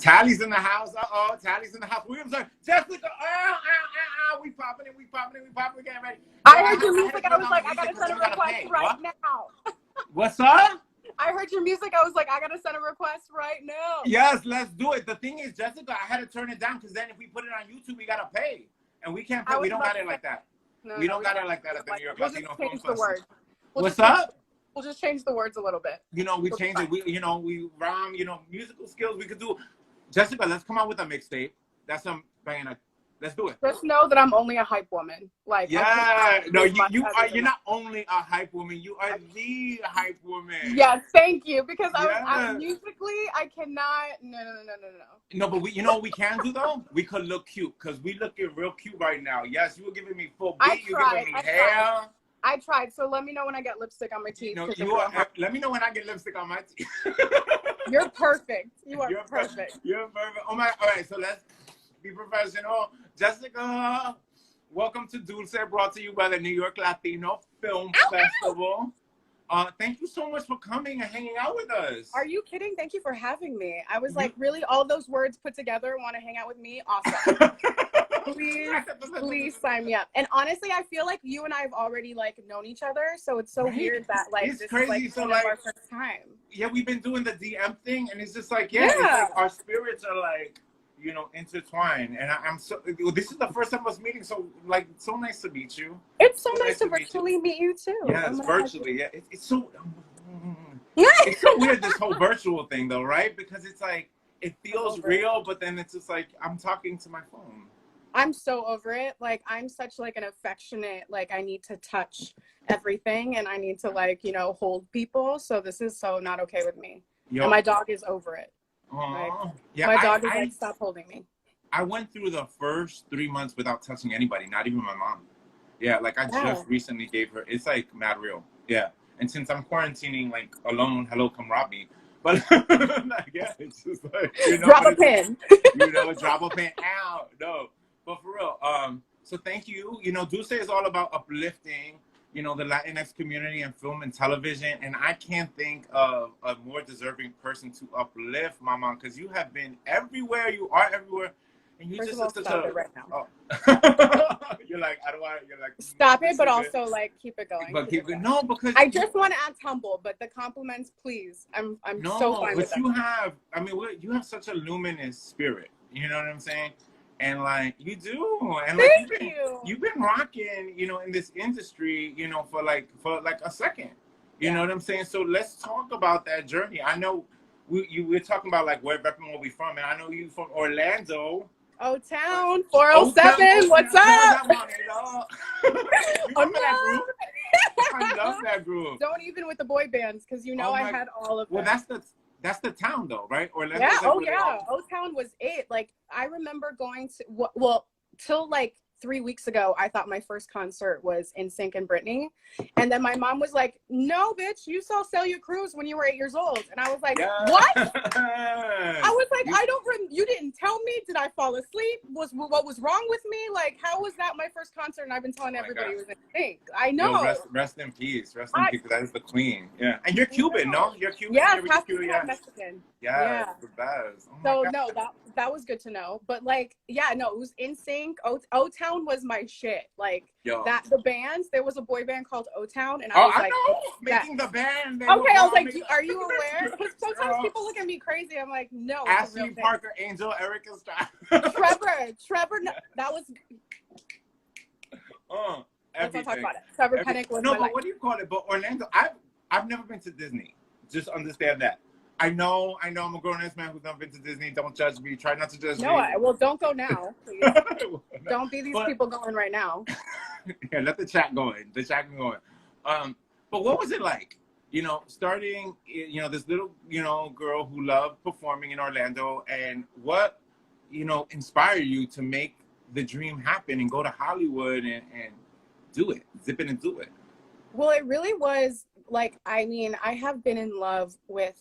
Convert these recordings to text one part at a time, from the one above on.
Tally's in the house. Tally's in the house. William's like, Jessica, we popping it, we getting ready. I heard your music. I was like, I gotta send a request right now. What's up? I heard your music. I was like, I gotta send a request right now. Yes, let's do it. The thing is, Jessica, I had to turn it down because then if we put it on YouTube, we gotta pay, and we can't pay. We don't got it like that. We don't got it like that at the New York Latino Film Festival. What's up? We'll just change the words a little bit. We change it. We rhyme. Musical skills. We could do. Jessica, let's come out with a mixtape. That's some banging. Let's do it. Just know that I'm only a hype woman. Like, yeah, no, you are. You're not only a hype woman. You are the hype woman. Yes, thank you. Because I musically, I cannot. No. No, but what we can do though? We could look cute because we looking real cute right now. Yes, you were giving me full beat. You giving me hair. I tried. So let me know when I get lipstick on my teeth. No, let me know when I get lipstick on my teeth. You're perfect. You're perfect. You're perfect. Oh my. All right. So let's be professional. Jessica, welcome to Dulce, brought to you by the New York Latino Film Festival. Thank you so much for coming and hanging out with us. Are you kidding? Thank you for having me. I was like, really, all those words put together, want to hang out with me? Awesome. Please sign me up. And honestly, I feel like you and I have already like known each other, so it's so weird that like it's this crazy. is like our first time. Yeah, we've been doing the DM thing, and it's just like it's like our spirits are like intertwined. And I'm so. This is the first time us meeting, so like so nice to meet you. It's so nice to virtually meet you too. Yeah, it's virtually. Yeah, it's so. It's so weird this whole virtual thing though, right? Because it's like it feels real, but then it's just like I'm talking to my phone. I'm so over it. Like, I'm such like an affectionate, like I need to touch everything and I need to like, hold people. So this is so not okay with me. And my dog is over it. Like, my dog is like, stop holding me. I went through the first 3 months without touching anybody, not even my mom. Yeah, like I just recently gave her, it's like mad real. Yeah. And since I'm quarantining like alone, hello, come rob me. But yeah, it's just like, drop a pin. Drop a pin out. No. But for real, so thank you. Dulce is all about uplifting, the Latinx community in film and television. And I can't think of a more deserving person to uplift, Mama, because you have been everywhere. You are everywhere. And you First just of all, such stop a... it right now. Oh. You're like, I don't want... You're like... Stop it, but also, like, keep it going. But keep it... No, because... I just want to act humble, but the compliments, please. I'm so fine with them. No, but you have such a luminous spirit. You know what I'm saying? And like you do, and like you've been rocking, in this industry, for like a second. You know what I'm saying? So let's talk about that journey. I know we're talking about like where we from, and I know you from Orlando. O-Town 407. What's up? I love that group. Don't even with the boy bands, because I had all of them. Well, that's the town though, right? Orlando. Yeah. O-Town was it. Like I remember going to till like 3 weeks ago, I thought my first concert was NSYNC and Britney. And then my mom was like, no, bitch, you saw Celia Cruz when you were 8 years old. And I was like, what? I was like, you didn't tell me. Did I fall asleep? What was wrong with me? Like, how was that my first concert? And I've been telling everybody it was NSYNC. I know. Yo, rest in peace. Rest in peace. That is the queen. Yeah. And you're Cuban, no? You're Cuban. Yeah, Mexican. Yeah. The best. Oh so, no, that was good to know. But like, it was NSYNC. O-Town was my shit. Like, the bands, there was a boy band called O-Town, and I was like, making the band. Okay, I was like, are you aware? Because sometimes people look at me crazy. I'm like, no. Ashley Parker, Angel, Erica Star. Trevor, no, that was. Let's not talk about it. Trevor Pennick was my life. What do you call it? But Orlando, I've never been to Disney. Just understand that. I know I'm a grown-ass man who's never been to Disney. Don't judge me. Try not to judge me. Well, don't go now, please. Don't be these people going right now. Yeah, let the chat going. But what was it like, starting, this little, girl who loved performing in Orlando, and what, inspired you to make the dream happen and go to Hollywood and do it, zip it and do it? Well, it really was like, I have been in love with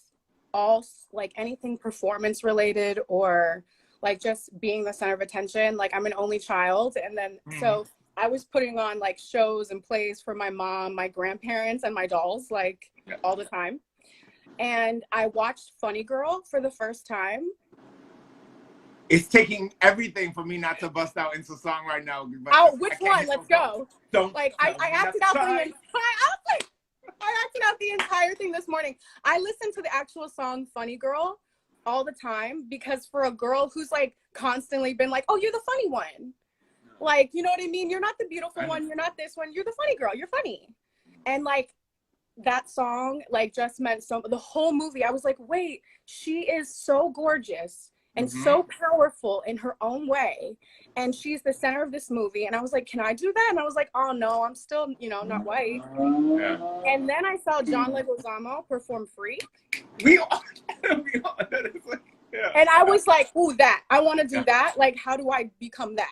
all like anything performance related or like just being the center of attention. Like I'm an only child, and then so I was putting on like shows and plays for my mom, my grandparents, and my dolls like all the time. And I watched Funny Girl for the first time, It's taking everything for me not to bust out into song right now. Oh, which one? Let's go. Don't. Like I acted out I acted out the entire thing this morning. I listened to the actual song "Funny Girl" all the time because for a girl who's like constantly been like, "Oh, you're the funny one," like, you know what I mean? You're not the beautiful one. You're not this one. You're the funny girl. You're funny, and like that song like just meant so. The whole movie, I was like, wait, she is so gorgeous and so powerful in her own way, and she's the center of this movie. And I was like, can I do that? And I was like, oh no, I'm still, you know, not white. Yeah. And then I saw John Leguizamo perform Freak. We all that is like, yeah. And I was like, ooh, that I want to do that. Like, how do I become that?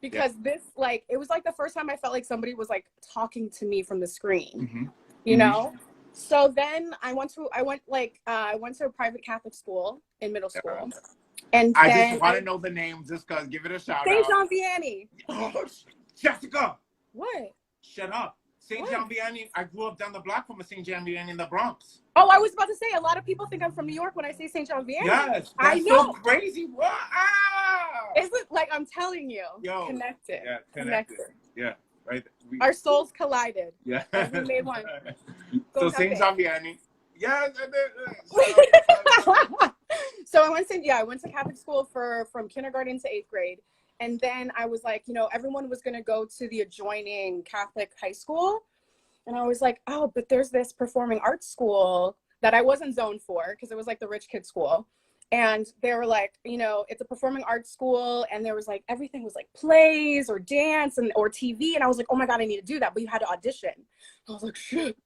Because this, like, it was like the first time I felt like somebody was like talking to me from the screen, you know. So then I went to a private Catholic school in middle school. And I just want to know the name just because. Give it a shout out. St. John Vianney. Oh, Jessica. What? Shut up. St. John Vianney. I grew up down the block from a St. John Vianney in the Bronx. Oh, I was about to say, a lot of people think I'm from New York when I say St. John Vianney. Yes. I know. So crazy. What? Ah! Is it like I'm telling you? Yo. Connected. Yeah, connected. Yeah. Right. Our souls collided. Yeah. And we made one. So St. John Vianney. Yeah. So I went to Catholic school from kindergarten to 8th grade. And then I was like, you know, everyone was going to go to the adjoining Catholic high school. And I was like, oh, but there's this performing arts school that I wasn't zoned for because it was like the rich kid school. And they were like, you know, it's a performing arts school. And there was like, everything was like plays or dance or TV. And I was like, oh my God, I need to do that. But you had to audition. I was like, shit.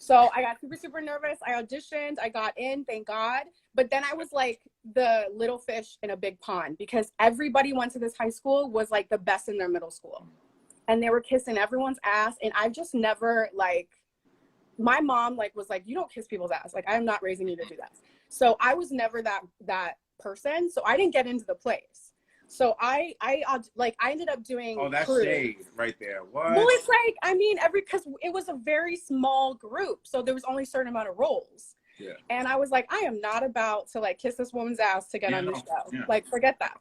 So I got super, super nervous. I auditioned. I got in, thank God. But then I was like the little fish in a big pond because everybody went to this high school was like the best in their middle school. And they were kissing everyone's ass. And I just never like, my mom like was like, you don't kiss people's ass. Like, I'm not raising you to do that. So I was never that person. So I didn't get into the plays. So I ended up doing. Oh, that's crew. shade right there. What? Well, it's like, I mean, because it was a very small group, so there was only a certain amount of roles. Yeah. And I was like, I am not about to like kiss this woman's ass to get on the show. Yeah. Like, forget that.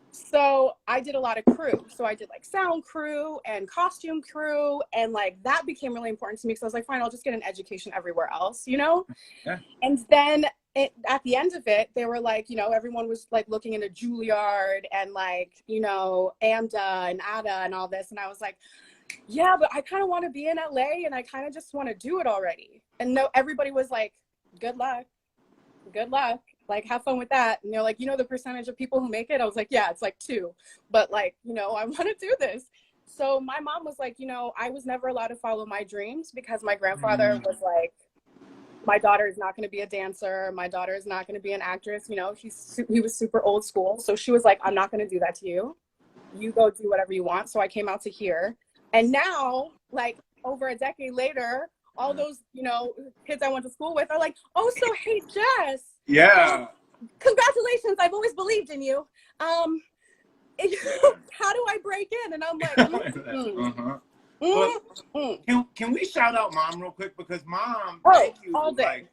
So I did a lot of crew. So I did like sound crew and costume crew, and like that became really important to me because I was like, fine, I'll just get an education everywhere else, you know? Yeah. And then at the end of it, they were like, you know, everyone was like looking into Juilliard and like, you know, AMDA and ADA and all this. And I was like, yeah, but I kind of want to be in LA and I kind of just want to do it already. And no, everybody was like, good luck. Like, have fun with that. And they're like, you know, the percentage of people who make it? I was like, yeah, it's like 2. But like, you know, I want to do this. So my mom was like, you know, I was never allowed to follow my dreams because my grandfather was like, my daughter is not going to be a dancer. My daughter is not going to be an actress. You know, he was super old school. So she was like, I'm not going to do that to you. You go do whatever you want. So I came out to here. And now, like, over a decade later, all those, you know, kids I went to school with are like, oh, so hey, Jess. Yeah. Congratulations. I've always believed in you. How do I break in? And I'm like, Can we shout out Mom real quick? Because Mom, thank you. All day. Like,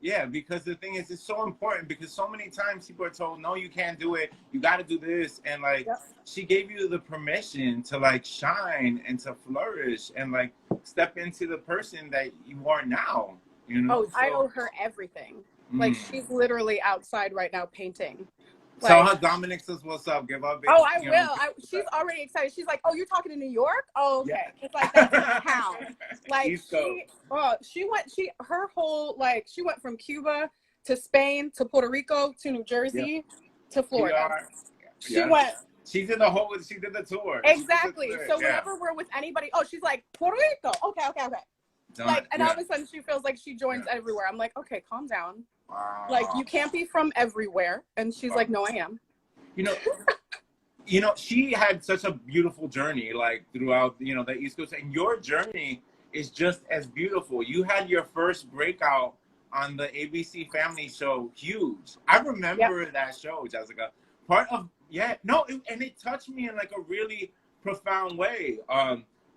yeah, because the thing is, it's so important because so many times people are told, no, you can't do it. You got to do this. And like, she gave you the permission to like shine and to flourish and like step into the person that you are now, you know? Oh, I owe her everything. Like, she's literally outside right now painting. Like, tell her Dominic says what's up. Give up. Oh, I will. she's already excited. She's like, oh, you're talking to New York? Oh, okay. Yeah. It's like, that's a town. Like, she went from Cuba to Spain to Puerto Rico to New Jersey to Florida. She did the tour. Exactly. So whenever we're with anybody, she's like, Puerto Rico. Okay. Like, and all of a sudden she feels like she joins everywhere. I'm like, okay, calm down. Wow. Like, you can't be from everywhere. And she's like, no, I am. You know, she had such a beautiful journey, like throughout, you know, the East Coast, and your journey is just as beautiful. You had your first breakout on the ABC Family show, Huge. I remember that show, Jessica. And it touched me in like a really profound way.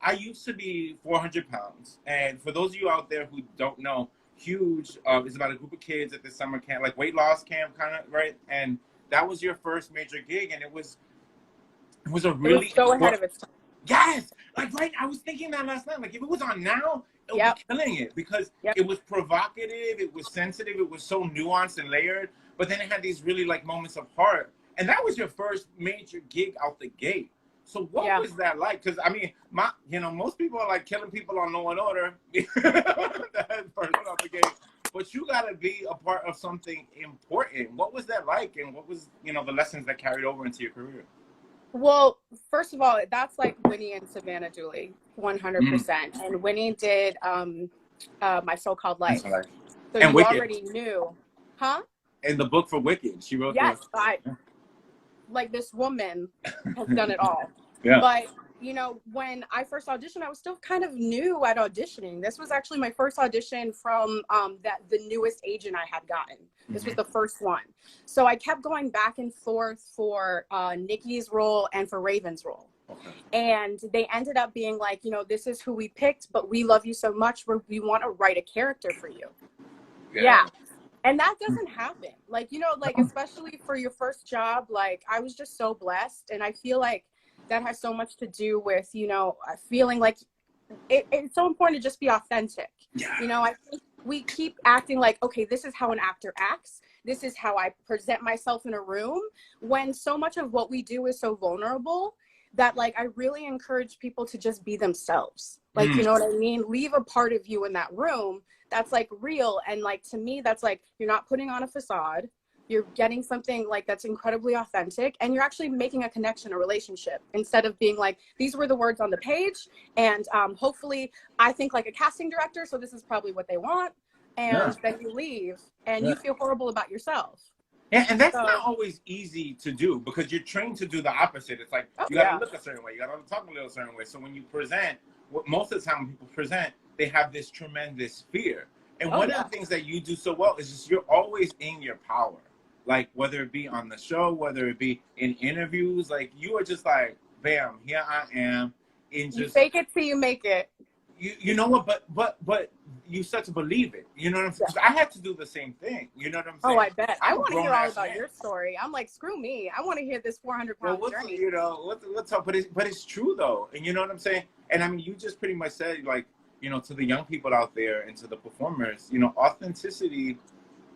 I used to be 400 pounds. And for those of you out there who don't know, Huge is about a group of kids at the summer camp, like weight loss camp kind of, right? And that was your first major gig, and it was a really it was so ahead of its time. Yes, like right. I was thinking that last night. Like if it was on now, it would be killing it because it was provocative, it was sensitive, it was so nuanced and layered. But then it had these really like moments of heart, and that was your first major gig out the gate. So what was that like? Because I mean, most people are like killing people on Law and Order. That's first out the gate. But you got to be a part of something important. What was that like, and what was the lessons that carried over into your career? Well, first of all, that's like Winnie and Savannah Dooley, 100%. And Winnie did My So-Called Life. So and you Wicked. Already knew, huh? In the book for Wicked, she wrote. Yes, like this woman has done it all. Yeah. But when I first auditioned, I was still kind of new at auditioning. This was actually my first audition from the newest agent I had gotten. This was the first one. So I kept going back and forth for Nikki's role and for Raven's role. Okay. And they ended up being like, this is who we picked, but we love you so much we want to write a character for you. Yeah. And that doesn't happen. Like, especially for your first job, like I was just so blessed. And I feel like that has so much to do with, feeling like it's so important to just be authentic. Yeah. I think we keep acting like, okay, this is how an actor acts. This is how I present myself in a room, when so much of what we do is so vulnerable that like, I really encourage people to just be themselves. Like, you know what I mean? Leave a part of you in that room that's like real. And like, to me, that's like, you're not putting on a facade. You're getting something like that's incredibly authentic, and you're actually making a connection, a relationship, instead of being like, these were the words on the page, and hopefully I think like a casting director, so this is probably what they want, and then you leave and you feel horrible about yourself. Yeah, and that's not always easy to do because you're trained to do the opposite. It's like you gotta look a certain way, you gotta talk a little certain way. So when you present, most of the time when people present, they have this tremendous fear. And one of the things that you do so well is just you're always in your power. Like, whether it be on the show, whether it be in interviews, like, you are just like, bam, here I am. You fake it till you make it. You know what? But you start to believe it. You know what I'm saying? Because I had to do the same thing. You know what I'm saying? Oh, I bet. I want to hear all about your story. I'm like, screw me. I want to hear this 400-pound journey. What's up? But it's true, though. And you know what I'm saying? And I mean, you just pretty much said, like, to the young people out there and to the performers, authenticity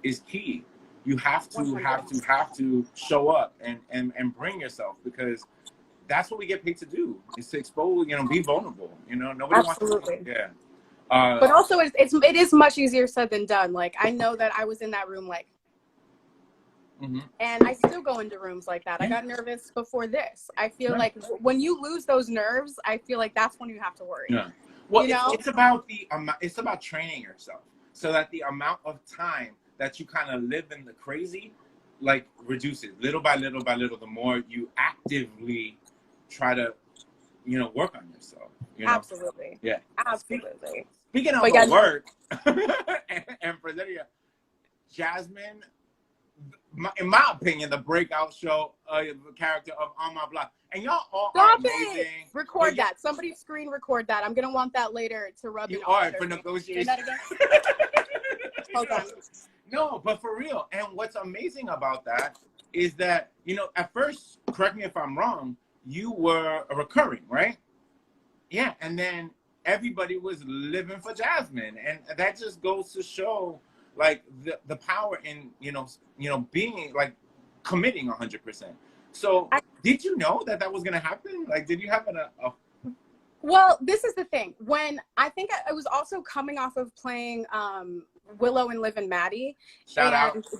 is key. You have to show up and bring yourself, because that's what we get paid to do, is to expose, be vulnerable. Nobody wants to. Yeah. But also it is much easier said than done. Like, I know that I was in that room, like, and I still go into rooms like that. I got nervous before this. I feel like when you lose those nerves, I feel like that's when you have to worry. Yeah. Well, it's about it's about training yourself so that the amount of time that you kind of live in the crazy, like, reduces little by little by little, the more you actively try to, work on yourself. Absolutely. Yeah. Absolutely. Speaking of the work and presenting, Jasmine, in my opinion, the breakout show character of On My Block. And y'all all are amazing. Record that. Somebody screen record that. I'm going to want that later to rub it on. You are for negotiation. Say that again? Hold on. No, but for real. And what's amazing about that is that, at first, correct me if I'm wrong, you were a recurring, right? Yeah. And then everybody was living for Jasmine. And that just goes to show, like, the power in, being, like, committing 100%. So did you know that was going to happen? Like, did you have Well, this is the thing. When I think I was also coming off of playing Willow and Liv and Maddie,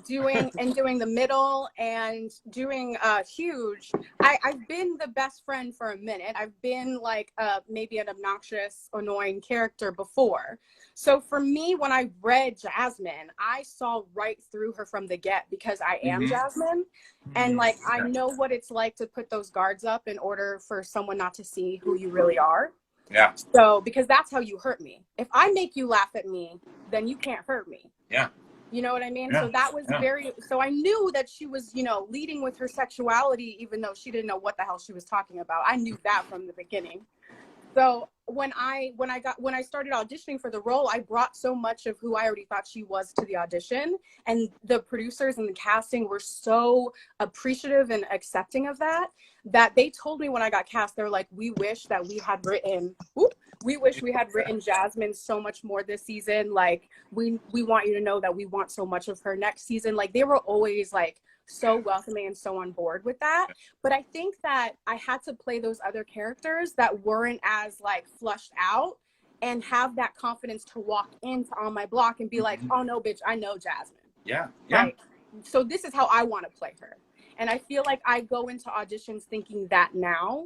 doing the middle and doing Huge. I've been the best friend for a minute. I've been like maybe an obnoxious, annoying character before. So for me, when I read Jasmine, I saw right through her from the get, because I am Jasmine, and like I know what it's like to put those guards up in order for someone not to see who you really are. Yeah. So, because that's how you hurt me. If I make you laugh at me, then you can't hurt me. Yeah. You know what I mean? Yeah. So that was so I knew that she was, leading with her sexuality, even though she didn't know what the hell she was talking about. I knew that from the beginning. So when I started auditioning for the role, I brought so much of who I already thought she was to the audition, and the producers and the casting were so appreciative and accepting of that they told me when I got cast, they're like, we wish we had written Jasmine so much more this season. Like, we want you to know that we want so much of her next season. Like, they were always like so welcoming and so on board with that. But I think that I had to play those other characters that weren't as like flushed out and have that confidence to walk into On My Block and be like, oh no, bitch, I know Jasmine. Yeah. Like, so this is how I want to play her. And I feel like I go into auditions thinking that now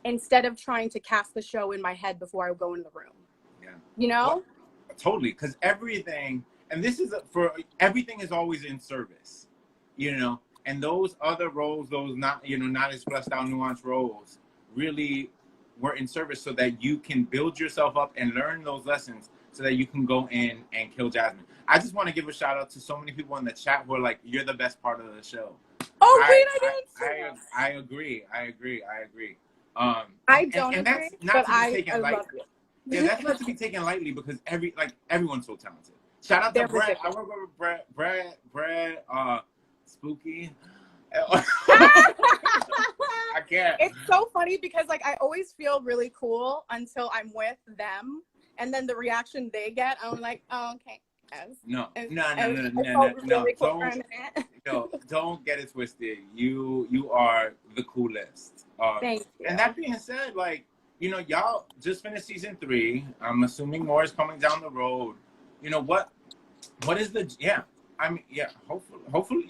instead of trying to cast the show in my head before I go in the room. Yeah. You know? Well, totally. Because everything is always in service, you know? And those other roles, those not as fleshed out, nuanced roles, really were in service so that you can build yourself up and learn those lessons so that you can go in and kill Jasmine. I just want to give a shout out to so many people in the chat who are like, you're the best part of the show. Oh, wait, I didn't say I agree. I don't agree, but I love it. Yeah, that's not to be taken lightly because everyone's so talented. Shout out to Brett. I work with Brett, Spooky. I can't. It's so funny because like I always feel really cool until I'm with them, and then the reaction they get, I'm like, oh, okay. No. Don't get it twisted. You are the coolest. Thank you. And that being said, like, you know, y'all just finished season 3. I'm assuming more is coming down the road. You know what is the hopefully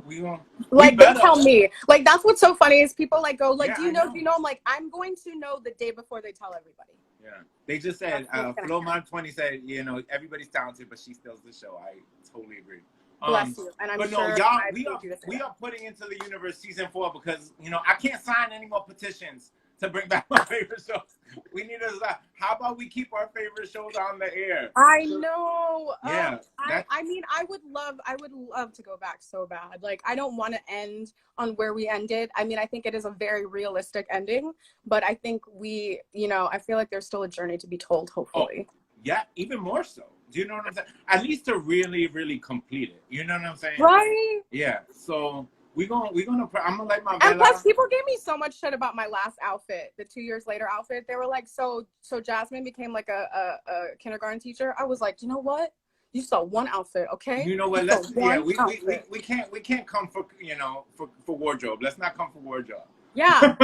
we gonna like they tell me. Like that's what's so funny is people like go like, do you know? I'm like, I'm going to know the day before they tell everybody. Yeah, they just said Flowmon 20 said, you know, everybody's talented, but she steals the show. I totally agree. Bless you, and I'm but sure. No, y'all, we are putting into the universe season 4 because you know I can't sign any more petitions to bring back my favorite shows. We need to. How about we keep our favorite shows on the air? I know. Yeah. I mean, I would love to go back so bad. Like, I don't want to end on where we ended. I mean, I think it is a very realistic ending, but I think I feel like there's still a journey to be told, hopefully. Oh, yeah, even more so. Do you know what I'm saying? At least to really, really complete it. You know what I'm saying? Right. Yeah. So I'm gonna let my and plus people gave me so much shit about my last outfit, the 2 years later outfit. They were like, so Jasmine became like a kindergarten teacher. I was like, you know what? You saw one outfit, okay? You know what? We can't come for for wardrobe. Let's not come for wardrobe. Yeah.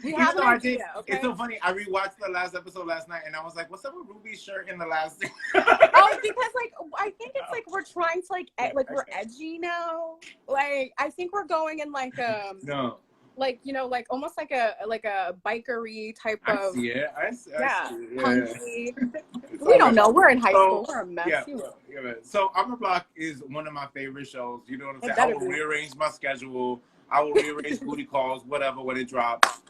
We have an idea, okay? It's so funny. I rewatched the last episode last night and I was like, what's up with Ruby's shirt in the last scene? Oh, because like I think it's like we're trying to we're edgy now. Like I think we're going in like no. Like like almost like a bikery type of. I see it. Punky. We don't know. We're in high school. We're a mess. Yeah. So On the Block is one of my favorite shows. You know what I'm saying? I will rearrange my schedule. I will rearrange booty calls, whatever, when it drops.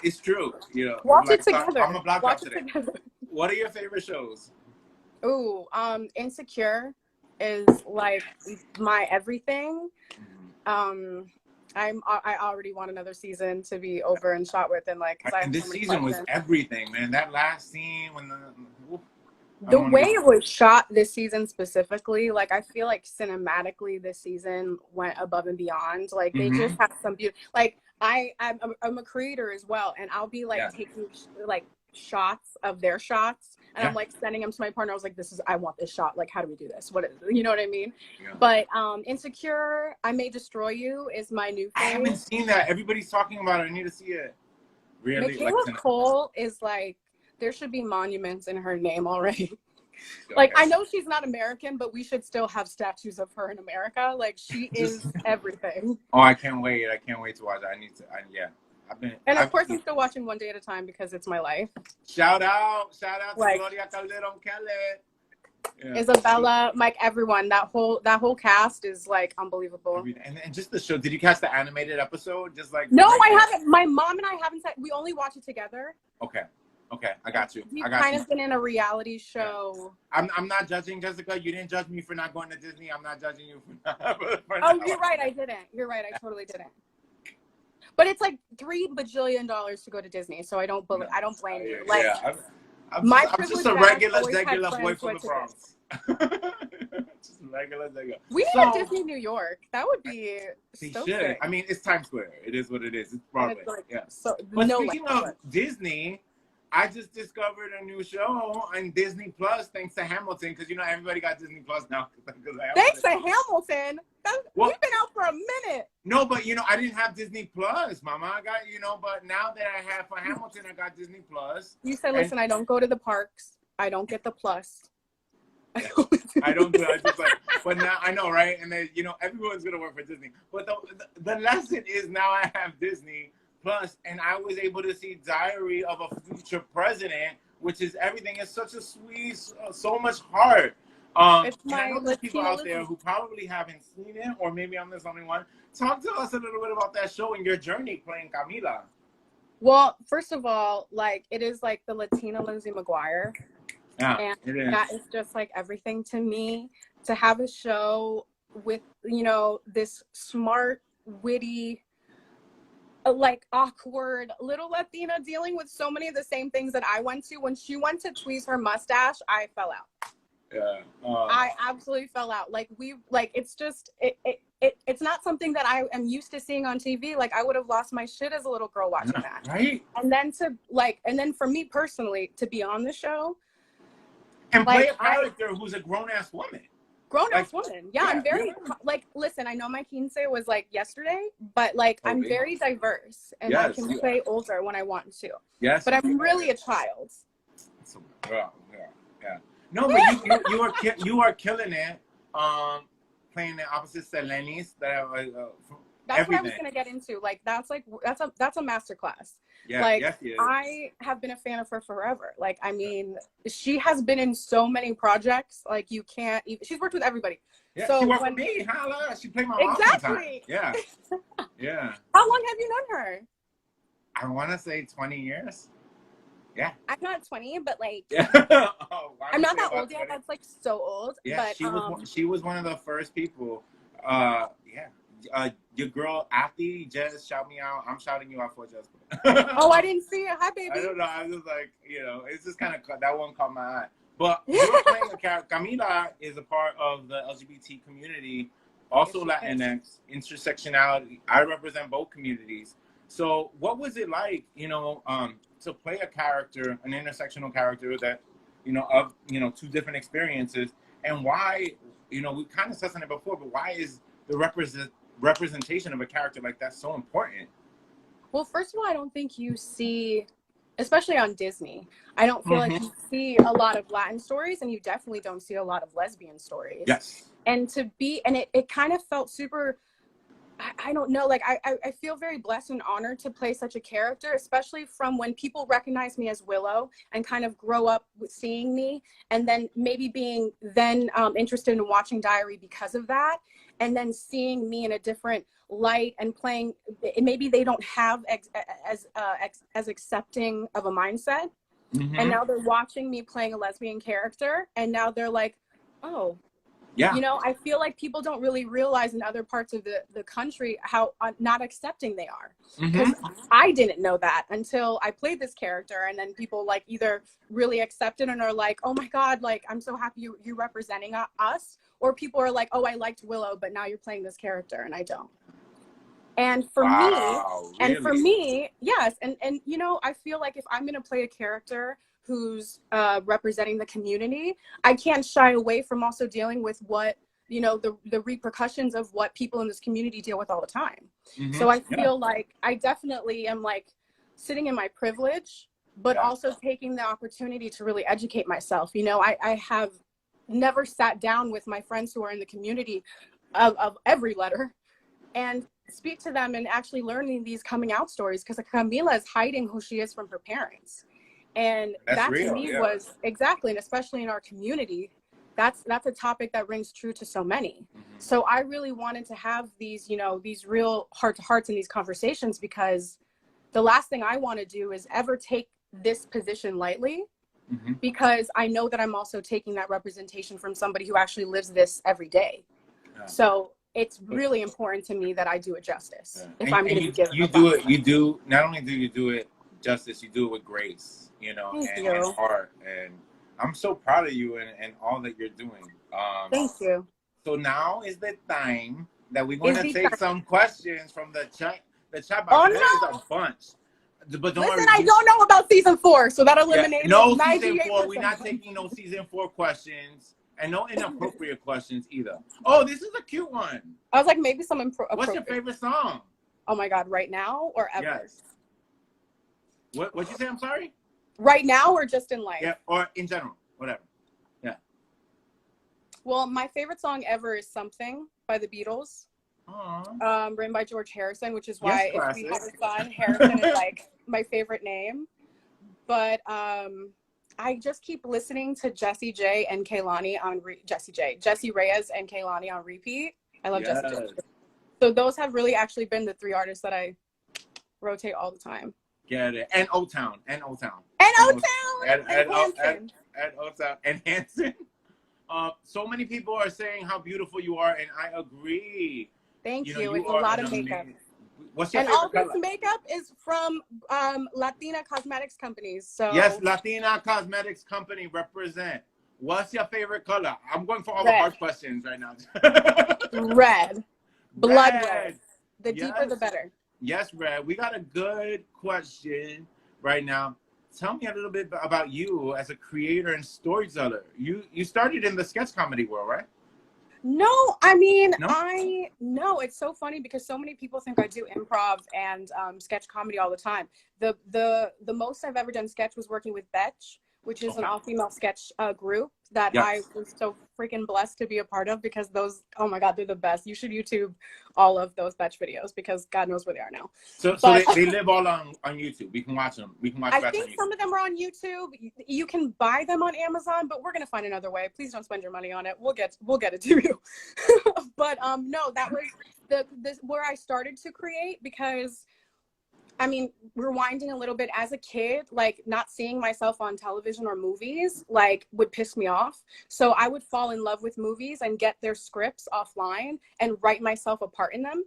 It's true. You know. Watch it together. I'm a block out today. What are your favorite shows? Ooh, Insecure is like my everything. I already want another season to be over and shot with, and like and this season was everything, man. That last scene when the way it was shot this season specifically, like I feel like cinematically this season went above and beyond. Like they just have some beauty. Like I'm a creator as well, and I'll be like taking like shots of their shots, and I'm like sending them to my partner. I was like, I want this shot. Like, how do we do this? You know what I mean? Yeah. But Insecure, I May Destroy You is my new thing. I haven't seen that. Everybody's talking about it. I need to see it. Really? Michaela Cole is like, there should be monuments in her name already. Like, I know she's not American, but we should still have statues of her in America. Like, she is everything. Oh, I can't wait. I can't wait to watch it. Of course, I'm still watching One Day at a Time because it's my life. Shout out to Gloria Calderon Kelly. Yeah. Isabella, Mike, everyone. That whole cast is like unbelievable. And just the show. Did you catch the animated episode? Just like no, I haven't. My mom and I haven't. We only watch it together. Okay, I got you. We've kind of been in a reality show. Yeah. I'm not judging, Jessica. You didn't judge me for not going to Disney. I'm not judging you for not. Oh, you're right. I didn't. You're right. I totally didn't. But it's like $3 bajillion to go to Disney, so I don't blame you. Like, I'm just a regular boy from the Bronx. Just regular. We need a Disney New York. That would be so sick. I mean, it's Times Square. It is what it is. It's Broadway. Like, yeah. So, but speaking of Disney, I just discovered a new show on Disney Plus thanks to Hamilton, because everybody got Disney Plus now. Thanks to Hamilton. We've been out for a minute. No, but I didn't have Disney Plus, Mama. I got but now that I have for Hamilton, I got Disney Plus. You said, listen, I don't go to the parks. I don't get the plus. I don't do it. I just but now I know, right? And then everyone's gonna work for Disney. But the lesson is now I have Disney Plus, and I was able to see Diary of a Future President, which is everything. It's such a sweet, so much heart. I know there's people out there who probably haven't seen it, or maybe I'm the only one. Talk to us a little bit about that show and your journey playing Camila. Well, first of all, it is like the Latina Lindsay McGuire. Yeah, and it is. That is just like everything to me. To have a show with, this smart, witty, awkward little Latina dealing with so many of the same things that I went to. When she went to tweeze her mustache, I fell out. Yeah. I absolutely fell out. It's just, it's not something that I am used to seeing on TV. I would have lost my shit as a little girl watching that. Right. And then for me personally, to be on the show. And play a character who's a grown-ass woman. Grown-ass woman. Yeah, I'm very, listen, I know my quince was, yesterday, but, I'm very diverse. And I can play older when I want to. Yes. But I'm really a child. Yeah. No, but you are killing it, playing the opposite Selenis. That's what I was going to get into. That's a masterclass. Yeah, I have been a fan of her forever. I mean, she has been in so many projects. You can't even. She's worked with everybody. Yeah, so she worked with me. She played my mom. Exactly. Yeah. Yeah. How long have you known her? I want to say 20 years. Yeah. I'm not 20, but I'm not that old yet. That's so old. Yeah, but, she was one of the first people. Your girl Athy just shout me out. I'm shouting you out for just. Oh, I didn't see it. Hi, baby. I don't know. I was just it's just kind of that one caught my eye. But you're playing a character. Camila is a part of the LGBT community, also Latinx, intersectionality. I represent both communities. So, what was it like, to play a character, an intersectional character that, of two different experiences, and why, we kind of said something before, but why is the representation of a character like that so important? Well, first of all, I don't think you see, especially on Disney, I don't feel like you see a lot of Latin stories, and you definitely don't see a lot of lesbian stories. Yes. And it kind of felt super, I don't know, I feel very blessed and honored to play such a character, especially from when people recognize me as Willow and kind of grow up with seeing me, and then maybe being interested in watching Diary because of that, and then seeing me in a different light and playing, maybe they don't have as accepting of a mindset, and now they're watching me playing a lesbian character, and now they're like, oh. Yeah. I feel like people don't really realize in other parts of the country how not accepting they are. Because I didn't know that until I played this character, and then people either really accept it and are like, oh my God, I'm so happy you're representing us. Or people are like, oh, I liked Willow, but now you're playing this character and I don't. And for me, yes. And I feel like if I'm going to play a character who's representing the community, I can't shy away from also dealing with what, the repercussions of what people in this community deal with all the time. So I feel like I definitely am sitting in my privilege, but also taking the opportunity to really educate myself. I have never sat down with my friends who are in the community of every letter and speak to them and actually learning these coming out stories, because Camila is hiding who she is from her parents. And that to me was exactly, and especially in our community, that's a topic that rings true to so many. So I really wanted to have these, these real heart-to-hearts in these conversations, because the last thing I want to do is ever take this position lightly, because I know that I'm also taking that representation from somebody who actually lives this every day. So it's really important to me that I do it justice. Yeah. If I'm going to give you do it, you do, not only do you do it justice, you do it with grace, you know, and heart. And I'm so proud of you and all that you're doing. Thank you. So now is the time that we're going to take some questions from the chat. The chat box. Oh, there is a bunch. But don't worry. I don't know about season 4, so that eliminates no season 4. We're not taking no season 4 questions. And no inappropriate questions either. Oh, this is a cute one. I was like, maybe some What's your favorite song? Oh my God, right now or ever? Yes. What'd you say? I'm sorry? Right now or just in life? Yeah, or in general, whatever. Yeah. Well, my favorite song ever is Something by the Beatles. Aww. Written by George Harrison, which is why if we have a son, Harrison is like my favorite name. But I just keep listening to Jessie Reyez and Kehlani on repeat. I love Jessie J. So those have really actually been the 3 artists that I rotate all the time. Get it. And O-Town. And O-Town. And O-Town. And O-Town. And Hanson. So many people are saying how beautiful you are, and I agree. Thank you. It's a lot of makeup. What's your favorite color? This makeup is from Latina cosmetics companies. So yes, Latina cosmetics company represent. What's your favorite color? I'm going for all the hard questions right now. Red. Blood red. The deeper the better. Yes, Red. We got a good question right now. Tell me a little bit about you as a creator and storyteller. You started in the sketch comedy world, right? No, I mean, no, it's so funny because so many people think I do improv and sketch comedy all the time. The most I've ever done sketch was working with Betch, which is an all-female sketch group that I was so freaking blessed to be a part of because those, oh my God, they're the best. You should YouTube all of those Betch videos because God knows where they are now. So they live all on YouTube. We can watch them. We can watch I think some of them are on YouTube. You can buy them on Amazon, but we're gonna find another way. Please don't spend your money on it. We'll get it to you. But no, that was where I started to create because I mean, rewinding a little bit as a kid, like not seeing myself on television or movies, like would piss me off. So I would fall in love with movies and get their scripts offline and write myself a part in them.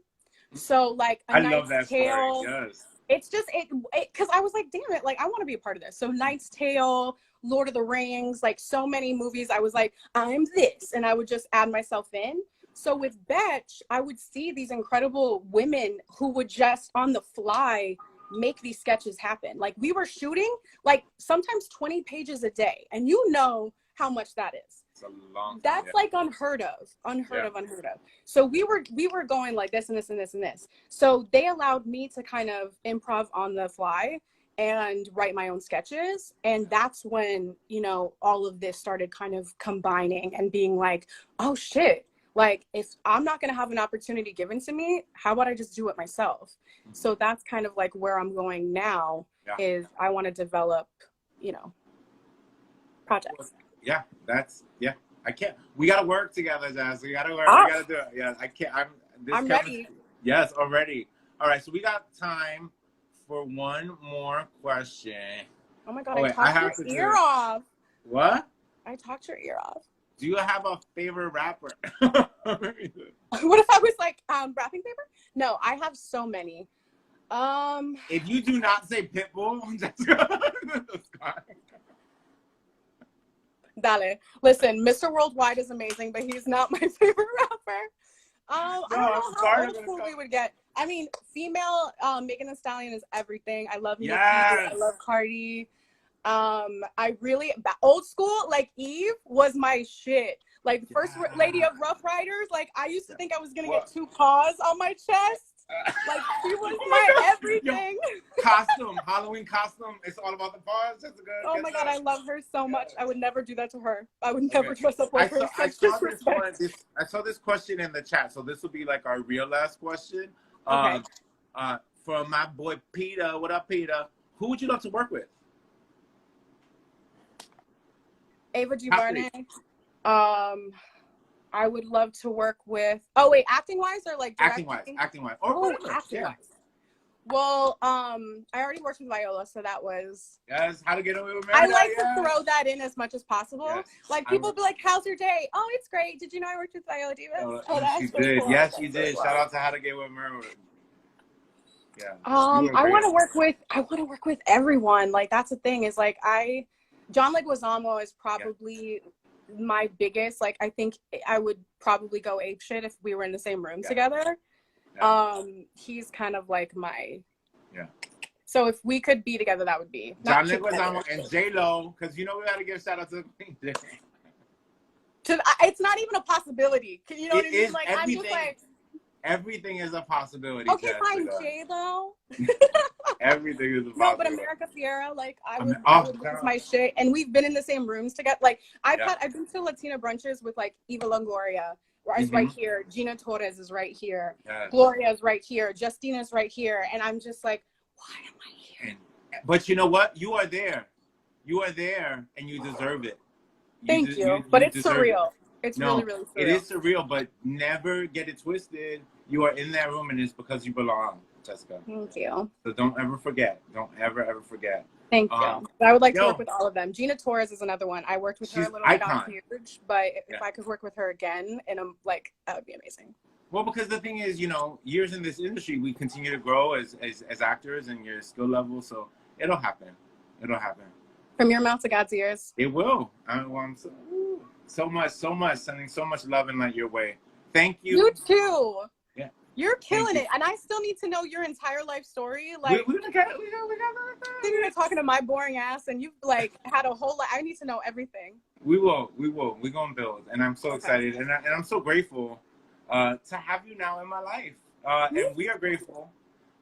So like I love that Tale, story. Yes. It's just because I was like, damn it, like I want to be a part of this. So Knight's Tale, Lord of the Rings, like so many movies, I was like, I'm this, and I would just add myself in. So with Betch, I would see these incredible women who would just on the fly make these sketches happen. Like we were shooting like sometimes 20 pages a day, and you know how much that is. It's a long time, That's like unheard of. So we were going like this and this and this and this. So they allowed me to kind of improv on the fly and write my own sketches. And that's when, you know, all of this started kind of combining and being like, oh shit. Like, if I'm not going to have an opportunity given to me, how about I just do it myself? Mm-hmm. So that's kind of like where I'm going now is I want to develop, you know, projects. Yeah, I can't. We got to work together, Jazz. We got to work. We got to do it. Yeah, I can't. I'm ready. Yes, already. All right, so we got time for one more question. Oh my God, I talked your ear off. What? I talked your ear off. Do you have a favorite rapper? What if I was like wrapping paper? No, I have so many. If you do not say Pitbull, Dale. Listen, Mr. Worldwide is amazing, but he's not my favorite rapper. I don't know how old school we would get. I mean, female Megan Thee Stallion is everything. I love Nicki. I love Cardi. I really old school, like Eve was my shit. Like first lady of Rough Riders, like I used to think I was gonna get 2 paws on my chest. Like she was my everything. Halloween costume. It's all about the paws. That's a good. Oh my God, I love her so much. I would never do that to her. I would never dress up like her. I saw this question in the chat, so this will be like our real last question. From my boy Peter. What up, Peter? Who would you love to work with? Ava DuVernay. I would love to work with. Oh wait, acting wise or like acting wise. Oh, acting wise. Well, I already worked with Viola, so that was. Yes, How to Get Away with Murder. I like to throw that in as much as possible. Yes. Like people be like, "How's your day?" Oh, it's great. Did you know I worked with Viola Davis? Oh, that's she really did. cool. Yes, you did. Shout out to How to Get Away with Murder. Yeah. I want to work with everyone. Like that's the thing is like John Leguizamo is probably my biggest. Like I think I would probably go apeshit if we were in the same room together. Yeah. He's kind of like my. Yeah. So if we could be together, that would be John Leguizamo and J-Lo, because you know we gotta give shout out to it's not even a possibility. You know what I mean? Like I'm just like. Everything is a possibility. Okay, fine, J-Lo. Everything is a possibility. No, but America Fiera, like I would lose my shit. And we've been in the same rooms together. Like I've been to Latina brunches with like Eva Longoria, where is right here. Gina Torres is right here. Yes. Gloria is right here. Justina's right here. And I'm just like, why am I here? But you know what? You are there. You are there, and you deserve it. Thank you. But it's surreal. It's really, really surreal. It is surreal, but never get it twisted. You are in that room, and it's because you belong, Jessica. Thank you. So don't ever forget. Don't ever forget. Thank you. I would like to work with all of them. Gina Torres is another one. I worked with her a little bit on Huge, but if I could work with her again, and I'm like, that would be amazing. Well, because the thing is, you know, years in this industry, we continue to grow as actors and your skill level. So it'll happen. It'll happen. From your mouth to God's ears. It will. I'm so much, sending so much love and light your way. Thank you. You too. Yeah. You're killing it. And I still need to know your entire life story. Like we got you're talking to my boring ass and you've like had a whole lot. I need to know everything. We will. We're gonna build. And I'm so excited. And I'm so grateful to have you now in my life. And we are grateful.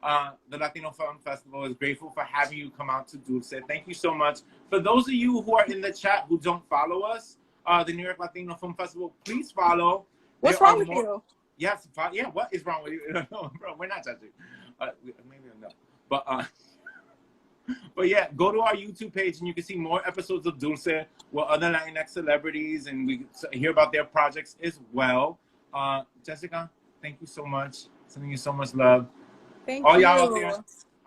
The Latino Film Festival is grateful for having you come out to DULCE. Thank you so much. For those of you who are in the chat who don't follow us, the New York Latino Film Festival, please follow. What's wrong with you? Yes, what is wrong with you? No, bro, we're not judging. Maybe no. But yeah, go to our YouTube page and you can see more episodes of DULCE with other Latinx celebrities and we hear about their projects as well. Jessica, thank you so much. Sending you so much love. Thank you.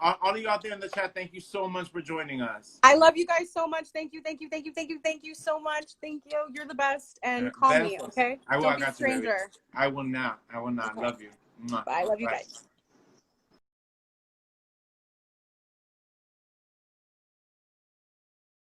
All of you out there in the chat, thank you so much for joining us. I love you guys so much. Thank you so much. Thank you. You're the best. And call me, okay? I will. Don't be a stranger. I will not. Love you. Bye. I love you guys.